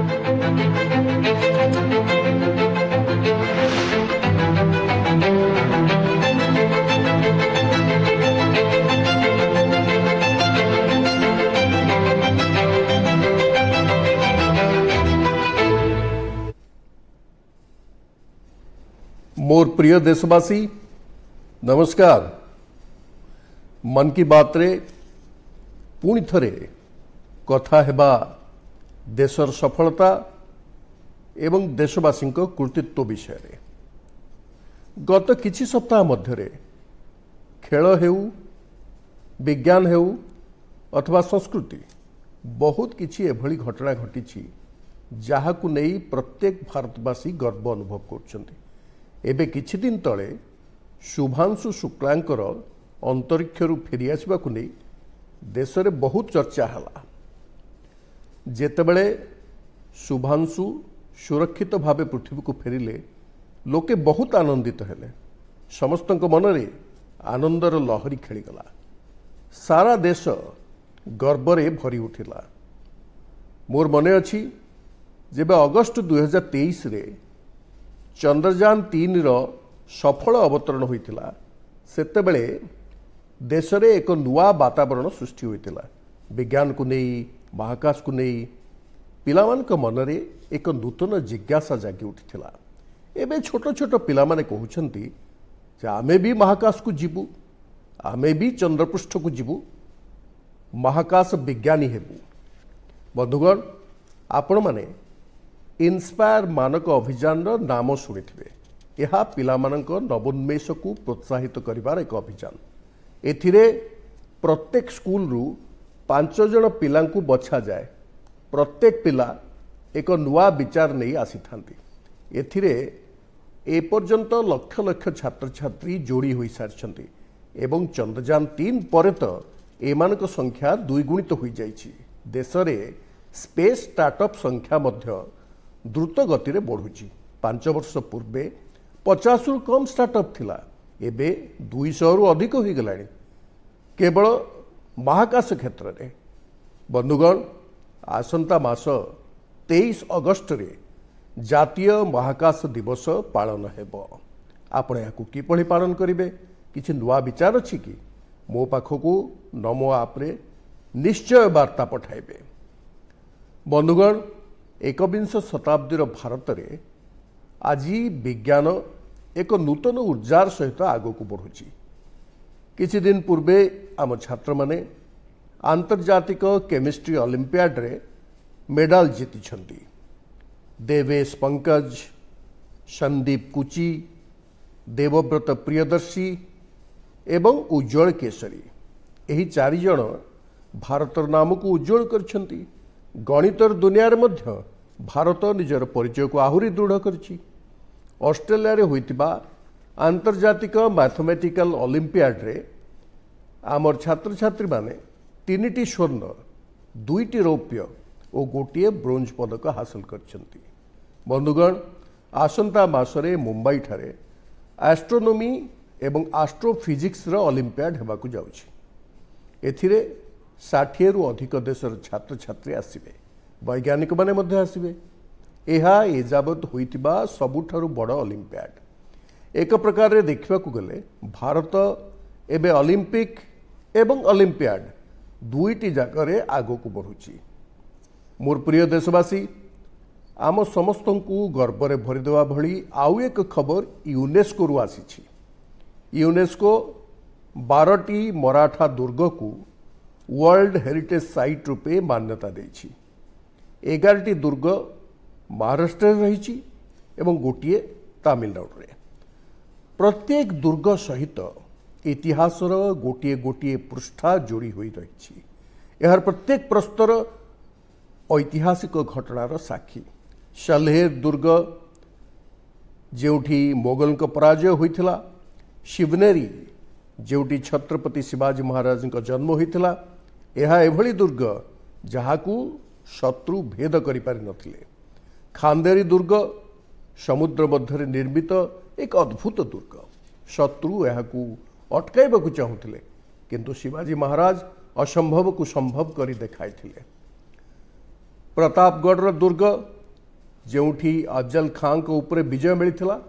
मोर प्रिय देशवासी नमस्कार। मन की बात रे पुणी थरे कथा हेबा देशर सफलता एवं देशवासी कृतित्व विषय रे। गत किछि सप्ताह मध्यरे खेल हेउ विज्ञान हेउ अथवा संस्कृति बहुत किछि एभली घटना घटी जहाकु नहीं प्रत्येक भारतवासी गर्व अनुभव करछन्ति। एबे किछि दिन तले शुभांशु शुक्लांकर अंतरिक्षरु फेरी आसबाकु नहीं देश रे बहुत चर्चा हला। जेतेबेले शुभांशु सुरक्षित भावे पृथ्वी को फेरिले लोके बहुत आनंदित हेले। समस्तक मनरे आनंदर लहरी खेलीगला। सारा देश गर्वरे भरी उठिला। मोर मने अछि जेबे अगस्त 2023 रे चंद्रयान 3 रो सफल अवतरण होइतिला सेतेबेले देश रे एक नुआ वातावरण सृष्टि होइतिला। विज्ञान को नहीं महाकाश को नहीं पिलामानक मनरे एक नूतन जिज्ञासा जागी उठिथिला। एबे छोट छोट पिला माने कहउछंती जे आमे भी महाकाश को जीवु, आमे भी चंद्रपृष्ठ को जीवु, महाकाश विज्ञानी हेबु। बंधुगण आपण माने इन्स्पायर मानक अभियान नाम शुणिथिबे। यह पिलामानक नवोन्मेष को प्रोत्साहित करिवार एक अभियान। एथिरे प्रत्येक स्कूल रु 5 जन पिला को बछा जाए। प्रत्येक पिला एक नुआ विचार नहीं आसी थांती। एथिरे ए पर्यंत लक्ष लक्ष छात्र छात्री जोड़ी होई सारछंती एवं चंद्रयान 3 परे तो एमानक संख्या द्विगुणित होई जाइछि। देश रे स्पेस स्टार्टअप संख्या मध्य द्रुत गति रे बढ़ुची। 5 वर्ष पूर्वे 50 रु कम स्टार्टअप थिला, एबे 200 रु अधिक होई गलानी केवल महाकाश क्षेत्र रे। बंधुगण आसंता मास 23 अगस्त रे जातीय महाकाश दिवस पालन हेबो। आपण याकू किपरि पालन करिवे किछि नुआ विचार अछि कि मो पाखकू नमो आप रे निश्चय वार्ता पठाइबे। बंधुगण एकविंश शताब्दीर भारत रे आज विज्ञान एक नूतन ऊर्जार सहित आगो को बढ़ुची। किछि दिन पूर्वे आम छात्र माने आंतर्जातिक केमिस्ट्री ओलंपियाड रे मेडल जीति। देवेश पंकज, संदीप कुची, देवव्रत प्रियदर्शी एवं उज्जवल केसरी एही 4 जन भारतर नाम को उज्जवल करछंती। गणितर दुनिया रे मध्य भारत निजर परिचय को आहुरी दृढ़ करछि। ऑस्ट्रेलिया रे होइतिबा आंतर्जातिक मैथमेटिकल ओलंपियाड रे आमर छात्र छात्री माने 3टी स्वर्ण, 2टी रौप्य और गोटे ब्रोंज पदक हासिल करछंती। बंधुगण आसंता मासरे मुंबई ठारे एस्ट्रोनॉमी एवं एस्ट्रोफिजिक्स रो ओलंपियाड हेबाकू जाउछि। एथिरे 60 रु अधिक देशर छात्र छात्री आसिबे, वैज्ञानिक माने मध्य आसिबे। एहा एजाबत होइतिबा सबुठारु बड़ ओलंपियाड। एक प्रकार रे देखिबाकू गले भारत एबे ओलंपिक एवं ओलंपियाड दुईटी जागरे आगो को बढ़ुची। मोर प्रिय देशवासी आम समस्तंकु गर्वरे भरिदेवा भली आउ एक खबर यूनेस्को रु आसीछि। यूनेस्को 12टी मराठा दुर्ग को वर्ल्ड हेरिटेज साइट रूपे मान्यता देछि। 11टी दुर्ग महाराष्ट्र रही एवं गोटे तमिलनाडु रे। प्रत्येक दुर्ग सहित इतिहासर गोटे गोटे पृष्ठा जोड़ी होई रही। यार प्रत्येक प्रस्तर ऐतिहासिक घटनार साक्षी। शल्हेर दुर्ग जेउठी मोगल पराजय होइथिला, शिवनेरी जेउठी छत्रपति शिवाजी महाराज जन्म होइथिला, यह एभली दुर्ग जहाकू शत्रु भेद करि पारि नथिले। खांदेरी दुर्ग समुद्र मध्य निर्मित एक अद्भुत दुर्ग। शत्रु यहाकू अटकाइबाकू चाहुथिले किंतु शिवाजी महाराज असंभव को संभव करि देखाइथिले। प्रतापगढ़ दुर्ग जोठी अफजल खां को ऊपर विजय मिलता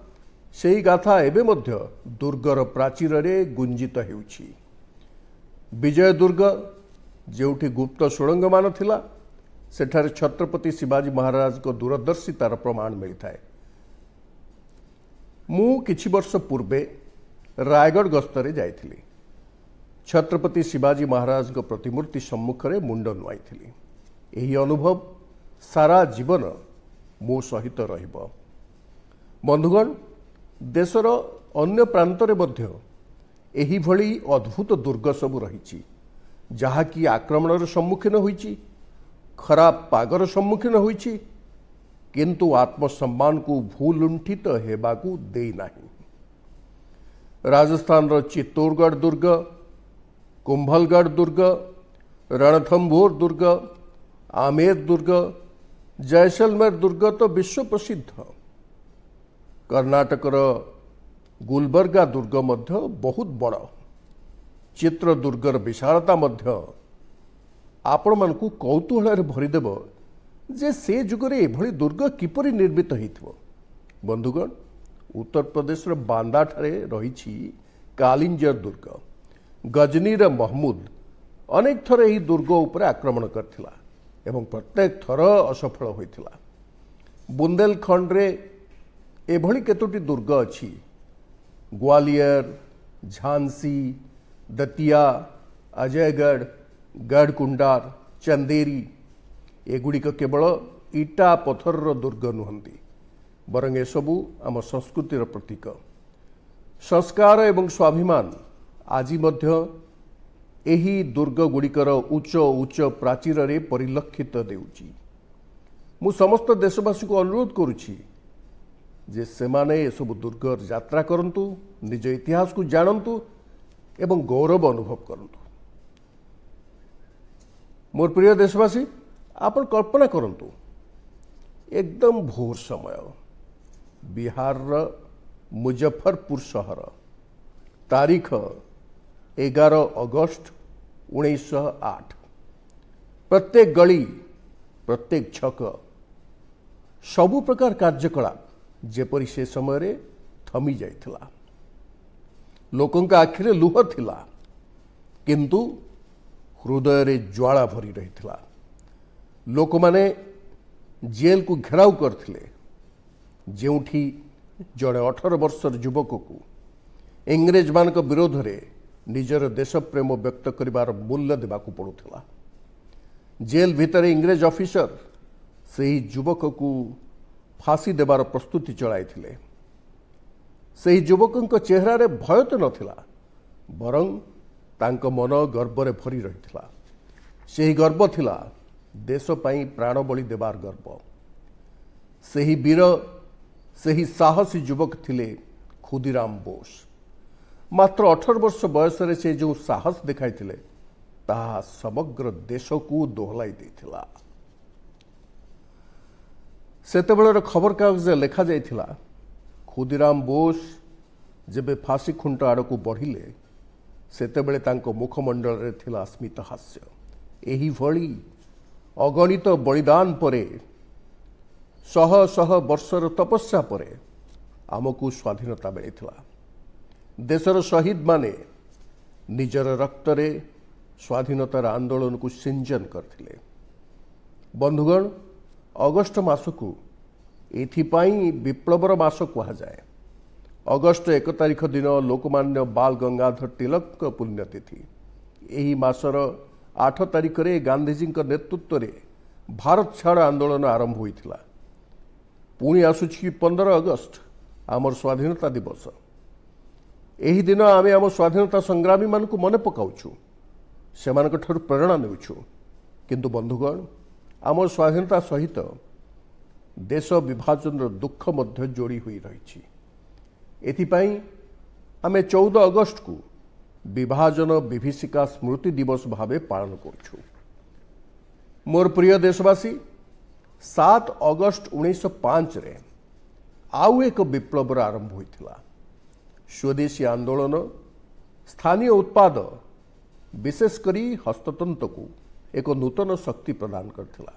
से गाथा एवं मध्य दुर्गर प्राचीर रे गुंजित हेउछि। विजय दुर्ग जोठी गुप्त सुड़ंग मान थिला सेठारे छत्रपति शिवाजी महाराज को दूरदर्शितार प्रमाण मिलता है। मु किछि वर्ष पूर्वे रायगढ़ गस्तरे जाइथिली। छत्रपति शिवाजी महाराज को प्रतिमूर्ति सम्मुख में मुंड नुआई। यही अनुभव सारा जीवन मो सहित रहिबो। बंधुगण, देशर अन्य प्रांतरे मध्य एही भली अद्भुत दुर्ग सबु रहिछि जहाँकि आक्रमणर सम्मुखीन होइछि, खराब पागर सम्मुखीन होइछि, किंतु आत्मसम्मान को भूलुंठित हेबाकू देई नाही। राजस्थान रो चित्तौड़गढ़ दुर्ग, कुंभलगढ़ दुर्ग, रणथंभौर दुर्ग, आमेर दुर्ग, जैसलमेर दुर्ग तो विश्व प्रसिद्ध। कर्नाटकर गुलबर्गा दुर्ग मध्य बहुत बड़। चित्रदुर्गर विशालता मध्य आपण मानकू कौतूहल भरीदेव जे से जुगरे एभली दुर्ग किपरि निर्मित होइथिबो। बंधुगण, उत्तर प्रदेश बांदा ठारे रहिछि कालिंजर दुर्ग। गजनीर महमूद अनेक थर यही दुर्ग उपर आक्रमण करथिला एवं प्रत्येक थर असफल होइथिला। बुंदेलखंड रे एभली केतोटी दुर्ग अछि। ग्वालियर, झांसी, दतिया, अजयगढ़, गढ़कुंडार, चंदेरी एगुड़िक केवल इटा पथर दुर्ग नुहंती, बरং एसबू आम संस्कृतिर प्रतीक। संस्कार एवं स्वाभिमान आज मध्य एही दुर्ग गुड़िकर उच्च उच्च प्राचीर रे परिलक्षित देउची। मु समस्त देशवासी को अनुरोध करुछि जे सेमाने एसबू दुर्ग यात्रा करंतु, निज इतिहास को जानंतु एवं गौरव अनुभव करंतु। मोर प्रिय देशवासी, आपण कल्पना करंतु एकदम भोर समय बिहार मुजफ्फरपुर शहर, तारीख 11 अगस्त 1908। प्रत्येक गली, प्रत्येक छक, सबु प्रकार कार्यकलाप जेपरी से समय रे थमी जाइथिला। लोकंका आखिरे लुह थिला, किंतु हृदय रे ज्वाला भरी रहिथिला। लोक माने जेल को घेराव करथिले, जेउठी जड़े 18 वर्षर युवक को इंग्रेज मान विरोध रे निजर देश प्रेम व्यक्त करिवार मूल्य देबाकू पड़ुथिला। जेल भितर इंग्रेज ऑफिसर सही युवक को फांसी देवार प्रस्तुति चलाइथिले। सही युवक चेहरा रे भय तो नथिला, बरं तांको मन गर्व रे भरी रहिथिला। सही गर्व थिला देश पाई प्राण बलि देवार गर्व। सही वीर, सही साहसी युवक थिले खुदीराम बोस। मात्र 18 वर्ष बयस रे से जो साहस देखाइथिले ताहा समग्र देश को दोहलाई देथिला। सेतेबेलर खबर कागज लेखा जाइथिला, खुदीराम बोस जेबे फांसी खुंट आड़क बढ़िले सेतेबेले तांको मुखमंडल रे थिला स्मित हास्य। एही भली अगणित बलिदान परे, शह शह वर्षर तपस्या परे आमको स्वाधीनता मिलिथिला। देशर शहीद माने निजर रक्त रे स्वाधीनतार आंदोलन को सिंचन करथिले। बंधुगण, अगस्ट मास को एथिपाई विप्लवर मास कहा जाए। अगस्ट 1 तारिख दिन लोकमान्य बाल गंगाधर तिलक पुण्यतिथि। यही मासर 8 तारिख रे गांधीजी नेतृत्व रे भारत छाड़ आंदोलन आरंभ होइथिला। पुणी आसुछि 15 अगस्त आमर स्वाधीनता दिवस। यही दिन आमे आम स्वाधीनता संग्रामी मान को मन पकाउछु, सेमानक ठारु प्रेरणा नेउछु। किंतु बंधुगण, आम स्वाधीनता सहित देश विभाजन दुख मध्य जोड़ी हुई रही। एथिपाई आमे 14 अगस्त को विभाजन विभीषिका स्मृति दिवस भावे पालन करछु। मोर प्रिय देशवासी, 7 अगस्त 1905 रे आउ एक विप्लव आरंभ होइथिला। स्वदेशी आंदोलन स्थानीय उत्पाद विशेषकर हस्ततंत्र को एक नूतन शक्ति प्रदान करथिला।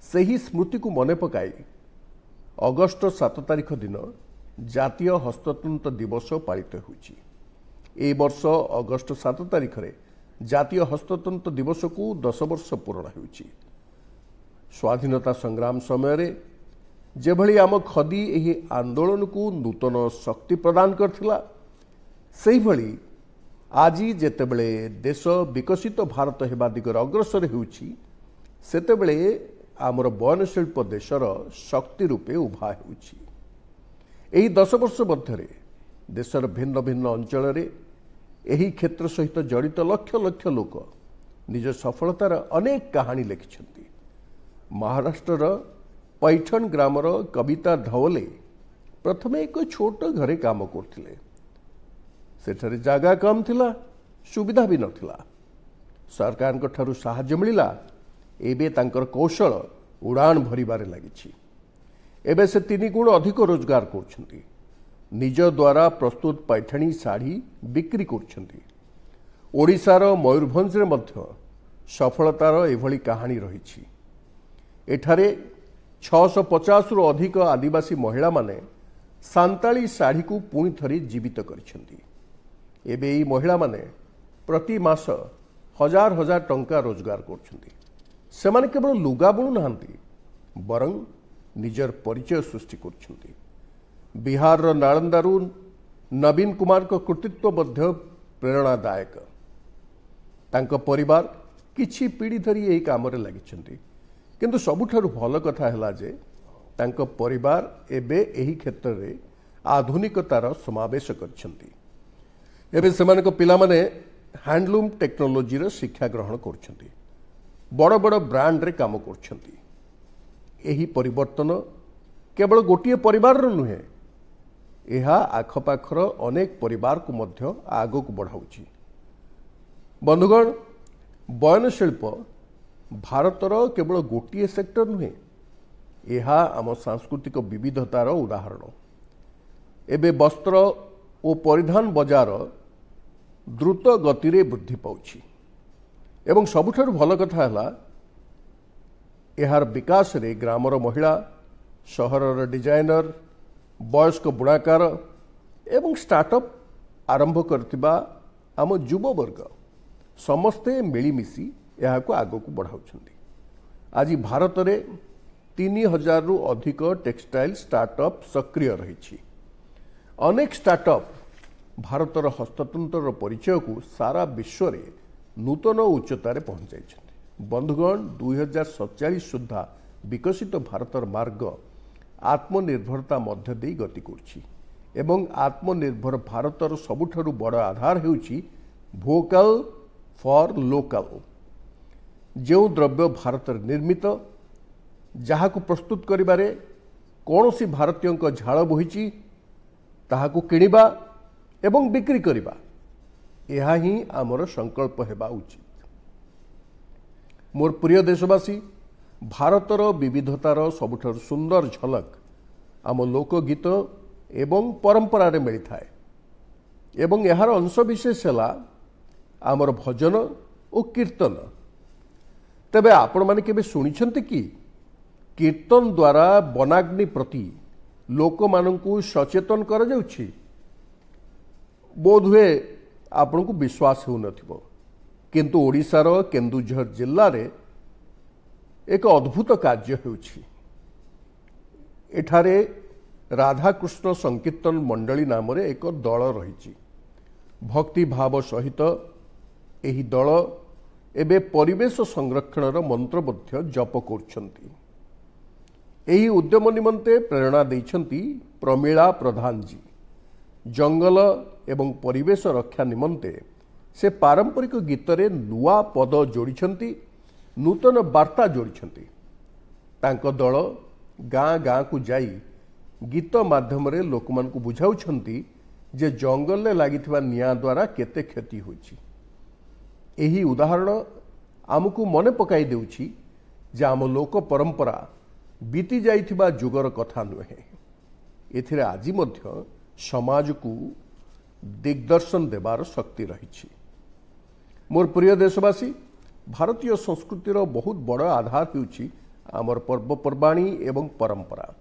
ସେହି ସ୍ମୃତିକୁ ମନେ ପକାଇ ଅଗଷ୍ଟ 7 ତାରିଖ ଦିନ ଜାତୀୟ ହସ୍ତତନ୍ତ ଦିବସ ପାଳିତ ହେଉଛି। ଏହି ବର୍ଷ ଅଗଷ୍ଟ 7 ତାରିଖରେ ଜାତୀୟ ହସ୍ତତନ୍ତ ଦିବସକୁ 10 ବର୍ଷ ପୂରଣ ହେଉଛି। ସ୍ୱାଧୀନତା ସଂଗ୍ରାମ ସମୟରେ ଯେଭଳି ଆମ ଖଦି ଏହି ଆନ୍ଦୋଳନକୁ ନୂତନ ଶକ୍ତି ପ୍ରଦାନ କରିଥିଲା, ସେହିଭଳି ଆଜି ଯେତେବେଳେ ଦେଶ ବିକଶିତ ଭାରତ ହେବା ଦିଗରେ ଅଗ୍ରସର ହେଉଛି, ସେତେବେଳେ ଆମର ବୟନଶିଳ୍ପ ଦେଶର ଶକ୍ତି ରୂପେ ଉଭା ହେଉଛି। ଏହି 10 ବର୍ଷ ମଧ୍ୟରେ ଦେଶର ଭିନ୍ନ ଭିନ୍ନ ଅଞ୍ଚଳରେ ଏହି କ୍ଷେତ୍ର ସହିତ ଜଡ଼ିତ ଲକ୍ଷ ଲକ୍ଷ ଲୋକ ନିଜ ସଫଳତାର ଅନେକ କାହାଣୀ ଲେଖିଛନ୍ତି। ମହାରାଷ୍ଟ୍ରର पैठण ग्रामर कविता धवले प्रथमे एक छोट घरे काम करथिले। सेठरे जागा कम थिला, सुविधा भी नथिला। सरकार ठारू साहाय्य मिलिला। एबे तांकर कौशल उड़ान भरिबारे लागिछि। एबे से 3 गुण अधिक रोजगार करछन्ती। निज द्वारा प्रस्तुत पैठणी साड़ी बिक्री करछन्ती। ओडिशार मयूरभंज रे मध्य सफलतार एभली कहानी रहिछि। एठारे 650 रु अधिक आदिवासी महिला माने सांताली साड़ी को पुणी थरी जीवित करिसेंती। एबे ई महिला माने प्रति मास हजार हजार टंका रोजगार करछन्ती। सेमाने केवल लुगा बुणु नाहंती, बरं निजर परिचय सृष्टि करछन्ती। बिहार रो नालंदारू नवीन कुमार को कृतित्व मध्य प्रेरणादायक। तांको परिवार किछि पीढ़ी धरी एही कामरे लागिछन्ती। किंतु सबुठारु भल कथा है जे तांको परिवार एबे एही क्षेत्र रे आधुनिकतार समावेश करछन्ती। एबे सेमानको पिलामाने हैंडलूम टेक्नोलोजी रो शिक्षा ग्रहण करछन्ती। बड़ बड़ ब्रांड रे काम करछन्ती। एही परिवर्तन केवल गोटिए परिवार रो नुहे, एहा आखपाखर अनेक परिवार को मध्य आगो को बढ़ाउछि। बंधुगण, बयन शिल्प भारतर केवल गोटे सेक्टर नुहे, यह आम सांस्कृतिक विविधतार उदाहरण। एबे वस्त्र और परिधान बाजार द्रुत गति रे वृद्धि पाउछि एवं सबुठारु भल कथा है यार विकास रे ग्रामर महिला, सहरर डिजाइनर, वयस्क बुणाकार एवं स्टार्टअप आरंभ करथिबा आम युववर्ग समस्ते मिलिमिशि यहाँ को आग को बढ़ाउछन्ती। आज भारत में 3000 रु अधिक टेक्सटाइल स्टार्टअप सक्रिय रही। अनेक स्टार्टअप भारतर हस्ततंत्र परिचय को सारा विश्व रे नूतन उच्चतार पहुंचाई। बंधुगण, 2047 सुधा विकसित भारतर मार्ग आत्मनिर्भरता मध्य दे गति करछि एवं आत्मनिर्भर भारतर सबुठारु बड़ आधार हेउछि भोकल फॉर लोकल। जो द्रव्य भारत निर्मित, जहाँ को प्रस्तुत करिबारे कौनसी भारतीय झाड़ बोहिची, ताहाकू किनिबा एवं बिक्री करिबा, यह ही आमर संकल्प हेबा उचित। मोर प्रिय देशवासी, भारतर विविधतार सबुठार सुंदर झलक आम लोकगीत एवं परंपरा रे मिली थाए एवं यार अंशविशेष है आमर भजन और कीर्तन। तेबे आपण माने केबे सुनिछन्ति कि कीर्तन द्वारा वनाग्नि प्रति लोक माननकु सचेतन कर जाउछि? बोध हुए आपण को विश्वास हो नथिबो, किंतु ओडिशार केन्दुझर जिल्ला रे एक अद्भुत कार्य हेउछि। एठारे राधाकृष्ण संकीर्तन मंडली नाम रे एक दल रहिछि। भक्ति भाव सहित एही दल एबे परिवेश संरक्षणर मंत्र मध्य जप करछन्ति। एही उद्यम निमंते प्रेरणा दैछन्ति प्रमीला प्रधान जी। जंगल एवं परिवेश रक्षा निमंते से पारंपरिक गीत रे नुआ पद जोड़िछन्ति, नूतन वार्ता जोड़िछन्ति। तांको दल गाँ गाँ को जाई गीत माध्यम रे लोकमान को बुझाउछन्ति जे जंगल ले लागिथिबा निया द्वारा केते क्षति होइछि। एही उदाहरण आमको मने पकाई देउछि जे आम लोक परंपरा बीती जाइथिबा जुगर कथा नुहे। एथिरे आजि मध्य समाज को दिग्दर्शन देवार शक्ति रही। मोर प्रिय देशवासी, भारतीय संस्कृतिर बहुत बड़ आधार होउछि आमर पर्वपर्वाणी एवं परंपरा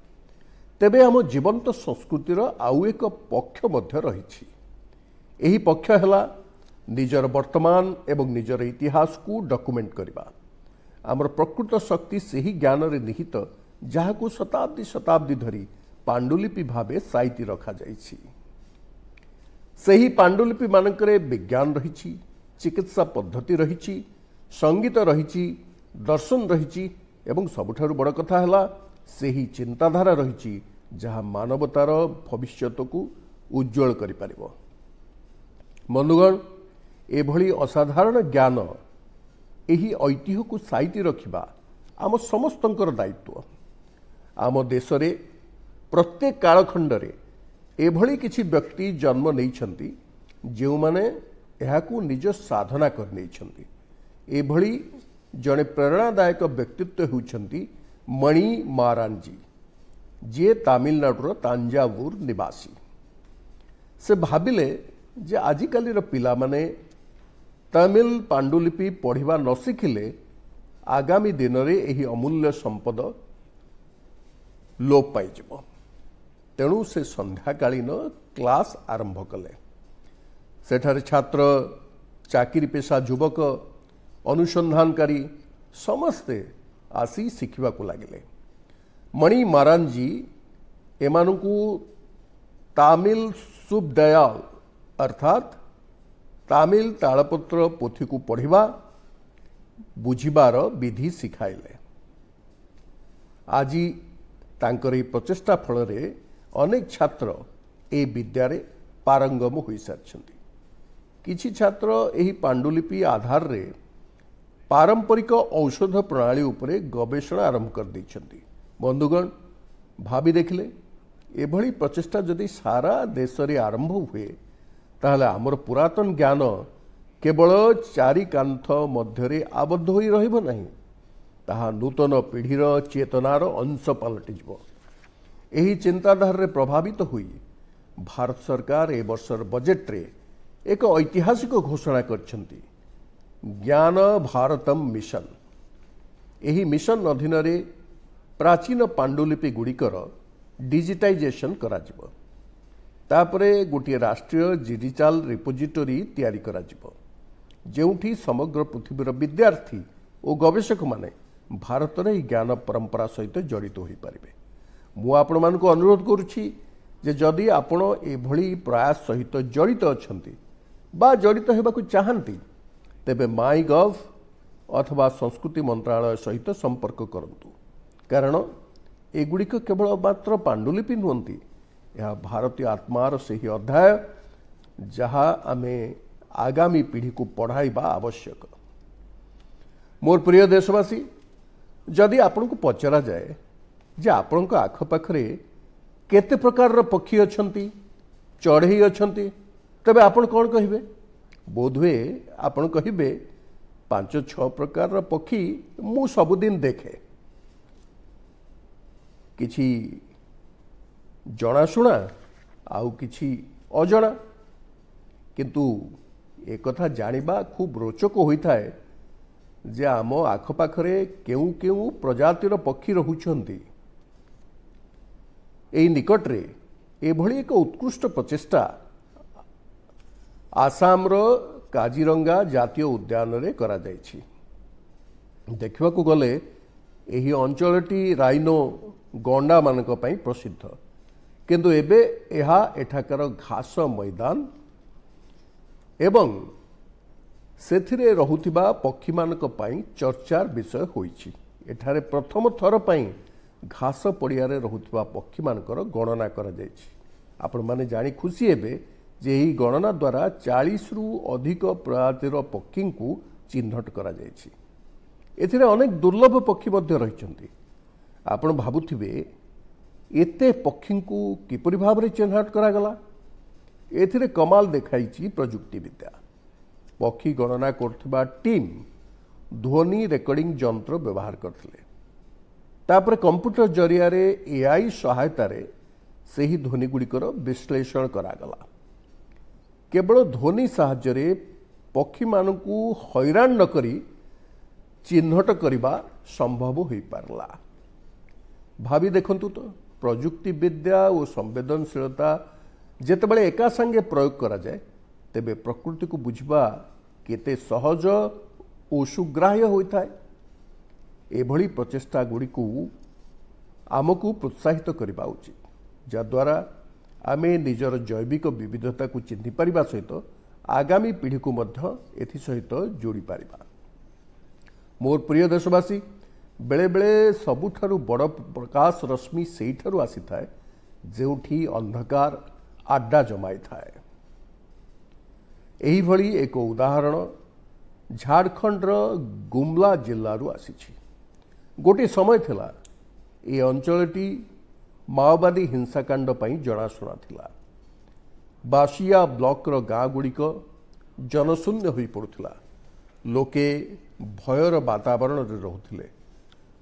तेबे आम जीवंत संस्कृतिर आउ एक पक्ष मध्य रही। एही पक्ष है निजर वर्तमान एवं निजर इतिहास को डॉक्यूमेंट करबा। आमर प्रकृत शक्ति सही ज्ञान रे निहित जहाकू शताब्दी शताब्दी धरी पांडुलिपि भावे साइती रखा जाइछि। सही पांडुलिपि मानकरे विज्ञान रही, चिकित्सा पद्धति रही, संगीत रही, दर्शन रही एवं सबुठारु बड़ कथा है सही चिंताधारा रही जहाँ मानवतार भविष्यत को उज्जवल करि परिबो। बंधुगण, एभली असाधारण ज्ञान एही ऐतिह्य को साइती रखिबा आम समस्तंकर दायित्व। आम देश रे प्रत्येक कालखंडरे एभली किछि व्यक्ति जन्म नैछंती जो माने एहाकू निज साधना कर नैछंती। एभली जड़े प्रेरणादायक व्यक्तित्व होउछंती मणि मारान जी, जे तमिलनाडुर तांजावुर निवासी। से भाबिले जे आजिकाली रो पिला माने तमिल पांडुलिपि पढ़िबा न शिखिले आगामी दिन रे एही अमूल्य संपद लोप पाइजिबो। तेणु से संध्याकालीन क्लास आरंभ कले। सेठारे छात्र, चाकरी पेशा युवक, अनुसंधानकारी समस्ते आसी शिखिबा को लागिले। मणि मारान जी एमानकू तामिल सुबदयाल अर्थात तामिल तालपत्र पोथी को पढ़िबा बुझिबार विधि शिखाइले। आज तांकर ई प्रचेष्टा फल रे अनेक छात्र ए विद्यारे पारंगम होई सारछंती। किछि छात्र एही पांडुलिपि आधार रे पारंपरिक औषध प्रणाली उपरे गवेषणा आरंभ कर दैछंती। बंधुगण, भाबी देखले एभली प्रचेष्टा जदि सारा देश रे आरंभ हुए ताहले आमर पुरातन ज्ञान केवल चारि कांथ मध्यरे आबद्ध होई रहिबो नाही, ताहा नूतन पीढ़ीर चेतनार अंश पलटिजिबो। एही चिंताधारा रे प्रभावित हुई भारत सरकार ए वर्षर बजेट रे एक ऐतिहासिक घोषणा करछंती, ज्ञान भारतम मिशन। एही मिशन अधीन रे प्राचीन पांडुलिपि गुड़िकर डिजिटाइजेशन कराजिबो। तापरे गोटे राष्ट्रीय डिजिटल रिपोजिटरी तैयारी कराजिबो, जेउठी समग्र पृथ्वीर विद्यार्थी और गवेषक माने भारत रे ज्ञान परंपरा सहित जड़ित होई पारिबे। मु आपण मानको अनुरोध करुछि जे जदि आपण एभली प्रयास सहित जड़ित अछंती बा जड़ित हेबाकू चाहंती तेबे माईगव अथवा संस्कृति मंत्रालय सहित संपर्क करंतु, कारण एगुड़िक केवल मात्र पांडुलिपि नुहंती, यह भारतीय आत्मार सही अध्याय जहाँ आमे आगामी पीढ़ी को पढ़ाइबा आवश्यक। मोर प्रिय देशवासी, जदि आपन को पचरा जाए जे आपण को आखपाखरे केते प्रकार पक्षी अछंती, चढ़ई अछंती, तबे आपण कौन कहिबे? बोधवे आपण कहिबे 5-6 प्रकार पक्षी मु सबुदिन देखे। किछि जनाशुना आउ किछि अजणा, किंतु एक कथा जानिबा खूब रोचक होइथाए जे आम आखपाखरे केउ केउ प्रजातिर पक्षी रहुछंती। एई निकटरे एभली एक उत्कृष्ट प्रचेष्टा आसामर काजीरंगा जातीय उद्यान रे करा जायछि। देखिबा को गले एही अंचलटी राइनो गंडा मानक पई प्रसिद्ध, किंतु एबे एहा एठाकर घास मैदान एवं सेथिरे रहुथिबा पक्षी मानक पई चर्चार विषय होईछि। एठारे प्रथम थर पई घास पड़ियारे रहुथिबा पक्षी मानकर गणना करा जायछि। आपण माने जानी खुशी हेबे जे एही गणना द्वारा 40 रु अधिक प्रजातिर पक्षी को चिन्हट करा जायछि। एथिरे अनेक दुर्लभ पक्षी मध्य रहिछंती। आपण भाबुथिबे एते पक्षी को किपरि भाबरे चिन्हट करा गला? एथिरे कमाल देखाइछि प्रजुक्ति विद्या। पक्षी गणना करथिबा टीम ध्वनि रेकर्डिंग यंत्र व्यवहार करथिले। तापर कंप्यूटर जरिया रे एआई सहायता रे सही ध्वनि गुड़िकर विश्लेषण करागला। केवल ध्वनि साहाय्य रे पक्षी मानकू हैरान न करी चिन्हट करने संभव हो पारला। भावी देखंतु तो प्रजुक्ति विद्या और संवेदनशीलता जेतेबेले एका संगे प्रयोग करा जाए तेबे प्रकृति को बुझबा केते सहज और सुग्राह्य होता है। एभली प्रचेष्टा गुड़ी को आमको प्रोत्साहित करने उचित जद्वारा आमे निजर जैविक विविधता को चिन्हि पारिबा सहित आगामी पीढ़ी को मध्य एथि सहित जोड़ी पारिबा। मोर प्रिय देशवासी बेले बेले सबुठारु बड़ प्रकाश रश्मि सेठारु आसी थाए जेउठी अंधकार आड्डा जमाई थाए। एही भली एक उदाहरण झारखंडर गुमला जिल्लारू आसीछि। गोटे समय थिला ए अंचलटी माओवादी हिंसाकांड पई जनाशुना थिला। बासिया ब्लॉक रो गाँ गुड़िक जनशून्य होई पड़ुथिला। लोके भयर वातावरण रे रहुथिले।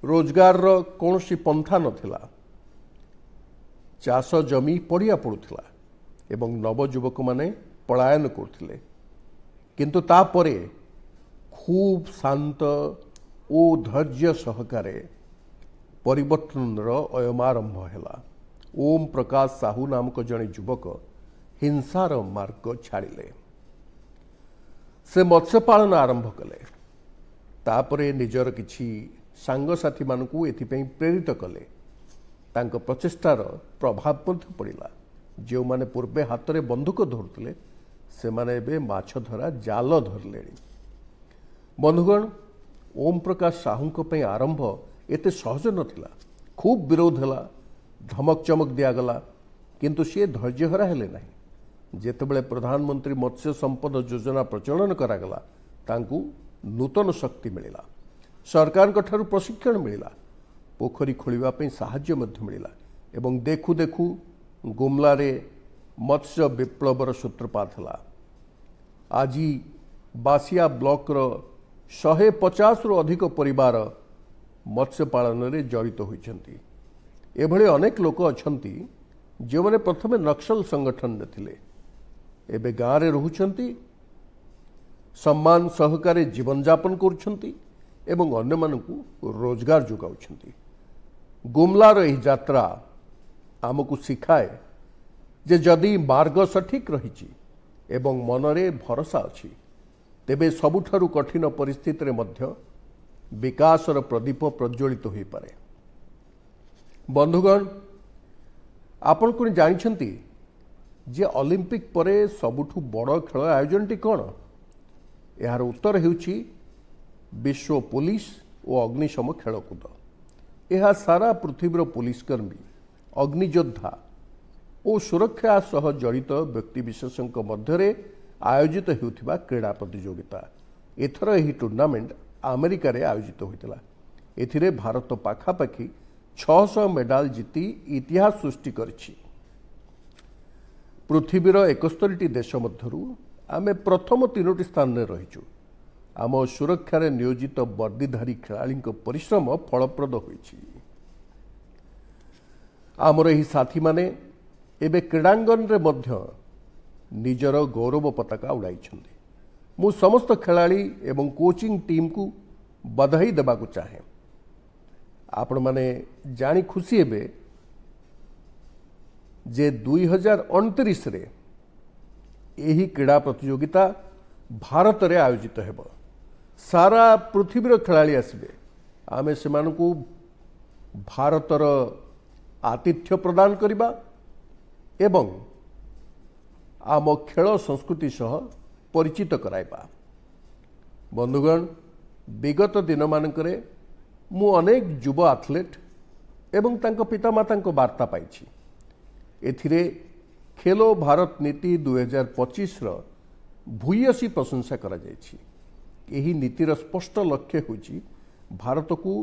रोजगार रो कोनोसी पंथा नथिला। चाष जमी पड़िया पड़ुथिला एवं नवयुवक माने पलायन करथिले। किंतु तापरे खूब शांत ओ धैर्य सहकारे परिवर्तन अयमारंभ है। ओम प्रकाश साहू नामक जड़े युवक हिंसार मार्ग छाड़िले। से मत्स्य पालन आरंभ कले। तापरे निजर किछि सांगसाथी मानकू एथिपई प्रेरित कले। तांको प्रचेष्टार प्रभाव मध्य पड़िला। जो माने पूर्वे हाथ में बंदूक धरुले से माने एबे माछ धरा जाल धरले। बंधुगण ओम प्रकाश साहू पई आरंभ एते सहज नथिला। खूब विरोध है धमक चमक दिगला किंतु सी धैर्यहरा हेले नहीं। जेतेबेले प्रधानमंत्री मत्स्य संपद योजना प्रचलन करागला तांकू नूतन शक्ति मिलिला। सरकार ठारू प्रशिक्षण मिलिला। पोखरी खोलिबा पई साहाय्य मध्य मिलिला एवं देखु देखु गुमलारे मत्स्य विप्लवर सूत्रपात हला। आज बासिया ब्लॉक रो 150 रु अधिक परिवार मत्स्य पालन में जड़ित होइछंती। एभली अनेक लोक अछंती जो माने प्रथमे नक्सल संगठन ने थिले एबे गाँव रे रहुछंती सम्मान सहकारे जीवन यापन करुछंती एवं अन्य मानकू रोजगार जोगाउछंती। गुमलार एही यात्रा आमको सिखाए जे जदि मार्ग सठिक रहिछि एवं मनरे भरोसा अछि तेबे सबुठारु कठिन परिस्थिति रे मध्य विकासर प्रदीप प्रज्वलित हो पारे। बंधुगण आपण को जानिछंती जे ओलंपिक परे सबुठु बड़ खेल आयोजनटी कौन? यार उत्तर हेउछि विश्व पुलिस और अग्निशम खेलकूद। यह सारा पृथ्वीर पुलिसकर्मी अग्नियोद्धा और सुरक्षा सह जड़ित व्यक्तिविशेषों मध्य आयोजित होउथिबा क्रीड़ा प्रतियोगिता। एथर यह टूर्नामेंट अमेरिका रे आयोजित होइतिला। एथिरे भारत पाखापाखि 600 मेडाल जीति इतिहास सृष्टि करिछि। पृथ्वीर 71 देश मध्यरु आमे प्रथम 3 स्थान में रहिछु। आम सुरक्षा रे नियोजित वर्दीधारी खेलाड़ी परिश्रम फलप्रद होइछि। आमर एही साथी माने एबे क्रीड़ांगन रे मध्य निजर गौरव पताका उड़ाइछन्ति। मु समस्त खेलाड़ी एवं कोचिंग टीम को बधाई देबाकू चाहे। आपण माने जानी खुशी हेबे जे 2029 रे एही क्रीड़ा प्रतियोगिता भारत रे आयोजित हेबो। सारा पृथ्वीर खेलाड़ी आसबे। आमे सेमानकू भारतर आतिथ्य प्रदान करिबा एवं आम खेल संस्कृति सह परिचित कराइबा। बंधुगण विगत दिन मानकरे मु अनेक युवा एथलीट एवं तांको पितामाता वार्ता पाइछि। एथिरे खेलो भारत नीति 2025 रो भूयसी प्रशंसा करा जायछि। एही नीतिर स्पष्ट लक्ष्य होछि भारत को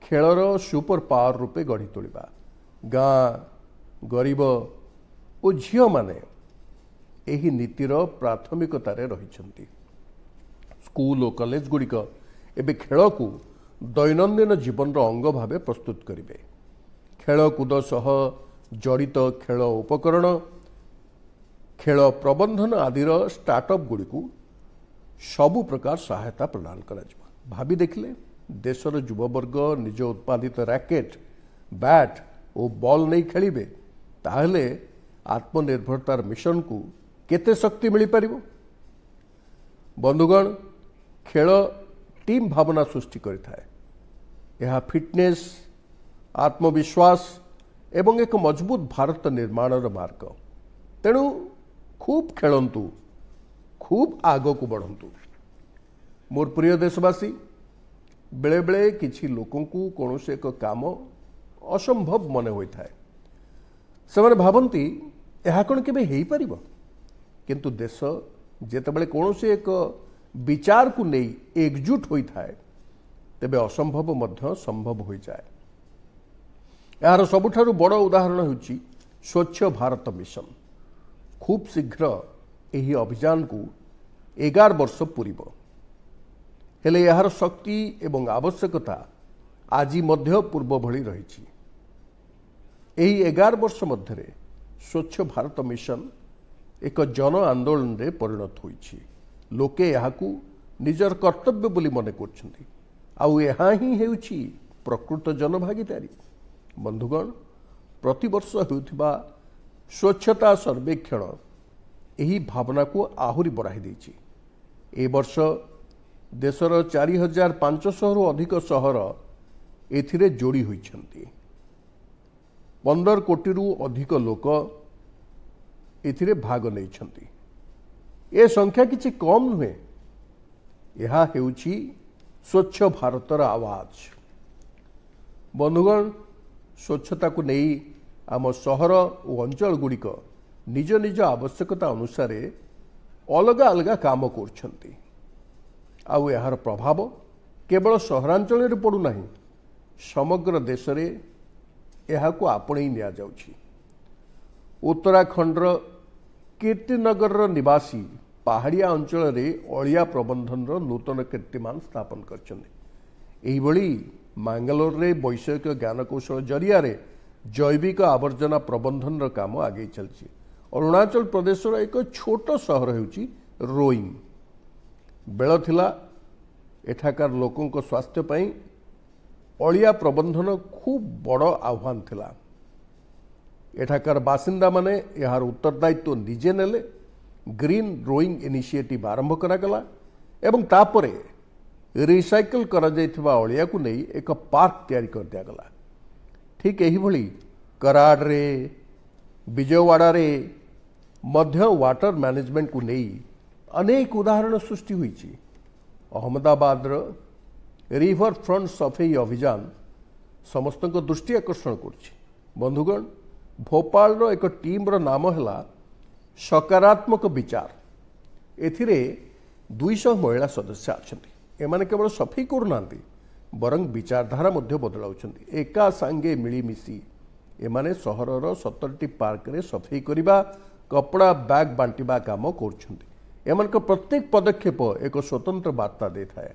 खेलर सुपर पावर रूपे गढ़ी तोलिबा। गाँ गरीब और झियो माने एही नीतिर प्राथमिकतारे रहिछन्ति। स्कूल और कॉलेज गुड़िक एबे खेल को दैनंदिन जीवन अंग भाव प्रस्तुत करिवे। खेलकूद सह जड़ित खेल उपकरण खेल प्रबंधन आदिर स्टार्टअप गुड़िक सबु प्रकार सहायता प्रदान करा। भावी देखिले देशर युववर्ग निज उत्पादित रैकेट बैट और बॉल नहीं खेलिबे ताहले आत्मनिर्भरतार मिशन को केते शक्ति मिल पारिबो। बंधुगण, खेल टीम भावना सृष्टि करिथाए। यह फिटनेस, आत्मविश्वास एवं एक मजबूत भारत निर्माणर मार्ग। तेणु खूब खेलंतु, खूब आग को बढ़ंतु। मोर प्रिय देशवासी, बेले बेले किछि लोकों को कौन से एक काम असंभव मन होता है। से भावती यह कौन के हो पार, किंतु देश जेतेबेले कौन से एक विचार को नहीं एकजुट होता है तेबे असंभव मध्य संभव हो जाए। यार सबुठारु बड़ उदाहरण होछि स्वच्छ भारत मिशन। खूब शीघ्र यही अभियान को 11 वर्ष पूरीब, हेले यार शक्ति एवं आवश्यकता आज मध्य पूर्व भली रही। यही 11 वर्ष मध्य स्वच्छ भारत मिशन एक जन आंदोलन रे परिणत होइछि। लोके याकू निजर कर्तव्य बोली मने करछन्ति, आउ यहाँ ही हेउछि प्रकृत जनभागीदारी। बंधुगण, प्रतिवर्ष हेउथिबा स्वच्छता सर्वेक्षण यही भावना को आहुरी बढ़ाई देछि। ए वर्ष देशर 4500 रु अधिक सहर एथिरे जोड़ी होइछन्ति। 15 कोटी रु अधिक लोक एथिरे भाग नैछन्ति। ए संख्या किछि कम नुहे। यह हेउछि स्वच्छ भारतर आवाज। बंधुगण, स्वच्छता को नहीं आम सहर और अंचल गुड़िक निज निज आवश्यकता अनुसार अलग अलग काम करछन्ति। आउ यार प्रभाव केवल सहरांचल रे पड़ुना, समग्र देश रे यह को आपणे निया जाउछि। उत्तराखंडर कीर्तिनगर निवासी पहाड़िया अंचल रे अलिया प्रबंधन नूतन कीर्तिमान स्थापन करछन्ति। मांगलोर रे वैषयिक ज्ञानकौशल जरिया रे जैविक आवर्जना प्रबंधन काम आगे चलछि। अरुणाचल प्रदेश एक छोट सहर हेउछि रोइंग। बेल थिला एठाकार लोकों स्वास्थ्य पई अलिया प्रबंधन खूब बड़ आह्वान थिला। एठाकार बासिंदा माने यार उत्तरदायित्व निजे नेले। ग्रीन रोइंग इनिशिएटिव आरंभ करागला एवं तापरे रिसाइकल करा जायथिबा अलिया को नहीं एक पार्क तैयारी कर दियागला। ठीक यही भली कराड़ रे, विजयवाड़ा रे मध्य वाटर मैनेजमेंट को नहीं अनेक उदाहरण सृष्टि हुई। अहमदाबाद रिवर फ्रंट सफाई अभियान समस्त दृष्टि आकर्षण कर। बंधुगण, भोपाल रो एक टीम रो नाम है सकारात्मक विचार। एथिरे 200 महिला सदस्य अछंती। एमाने केवल सफाई करूना बरं विचारधारा मध्य बदलाउछंती। एका सांगे मिलीमिशी एमाने सहरर 70टी पार्क रे सफाई करिबा, कपड़ा बैग बांटिबा काम करछंती। एमानक प्रत्येक पदक्षेप एक स्वतंत्र वार्ता देथाए।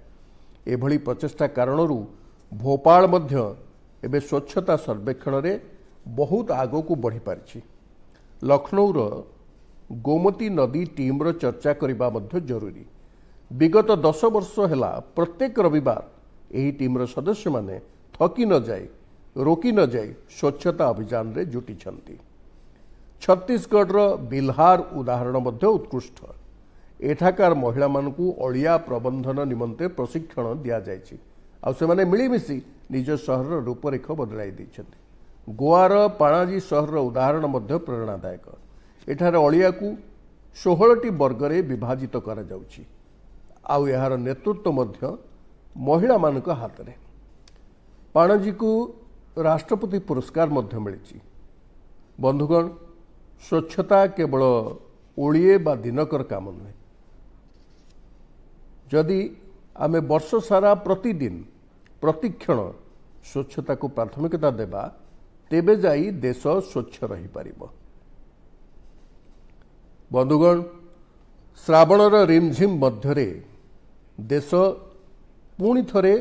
एभली प्रचेष्टा कारणरू भोपाल मध्य एबे स्वच्छता सर्वेक्षण रे बहुत आगो को बढ़ी पारिछि। लखनऊर गोमती नदी टीम्र चर्चा करबा मध्य जरूरी। विगत 10 वर्ष हैला प्रत्येक रविवार यही टीम्र सदस्य माने थकी न जाए, रोकी न जाए स्वच्छता अभियान रे जुटी छंती। छत्तीसगढ़ बिल्हार उदाहरण मध्य उत्कृष्ट। एठाकार महिला मानकू अलिया प्रबंधन निमंते प्रशिक्षण दिया जायछि। आ सेमाने मिलीमिशी निज सहर रूपरेख बदलाई दैछन्ति। गोवार पाणाजी सहर उदाहरण मध्य प्रेरणादायक। एठार अलिया को 16टी वर्गरे विभाजित करा जाउछि। आउ यार नेतृत्व मध्य महिला मानक हाथ में। पाणाजी को राष्ट्रपति पुरस्कार मध्य मिली। बंधुगण, स्वच्छता केवल ओलिए बा दिनकर काम नुहे। जदि आमे वर्ष सारा प्रतिदिन प्रतिक्षण स्वच्छता को प्राथमिकता देबा तेबे जाई देश स्वच्छ रही पारिबो। बंधुगण, श्रावणर रिमझिम मध्यरे देश पुणी थरे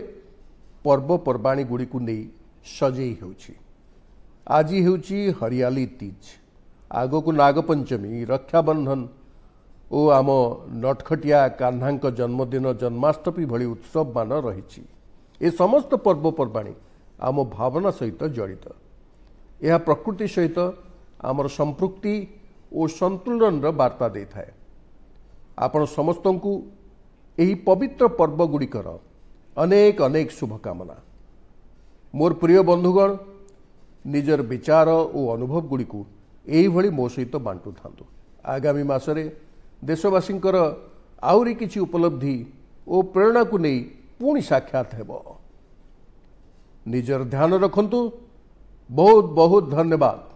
पर्वपर्वाणी गुड़ी को नहीं सजेई होउछि। आज होउछि हरियाली तीज, आगो को नागपंचमी, रक्षाबंधन और आम नटखटिया कान्हांक जन्मदिन जन्माष्टमी भली उत्सव मान रही। ए समस्त पर्वपर्वाणी आम भावना सहित जड़ित। यह प्रकृति सहित आमर संपृक्ति और संतुलन वार्ता दे थाए। आपण समस्त को यही पवित्र पर्व गुड़िकर अनेक अनेक शुभकामना। मोर प्रिय बंधुगण निजर विचार और अनुभव गुड़ी को यही भली मो सहित बांटू था। आगामी मासरे देशवासी आउरी किछि उपलब्धि और प्रेरणा को नहीं पुणी साक्षात हेब। निजर ध्यान रखंतु। बहुत बहुत धन्यवाद।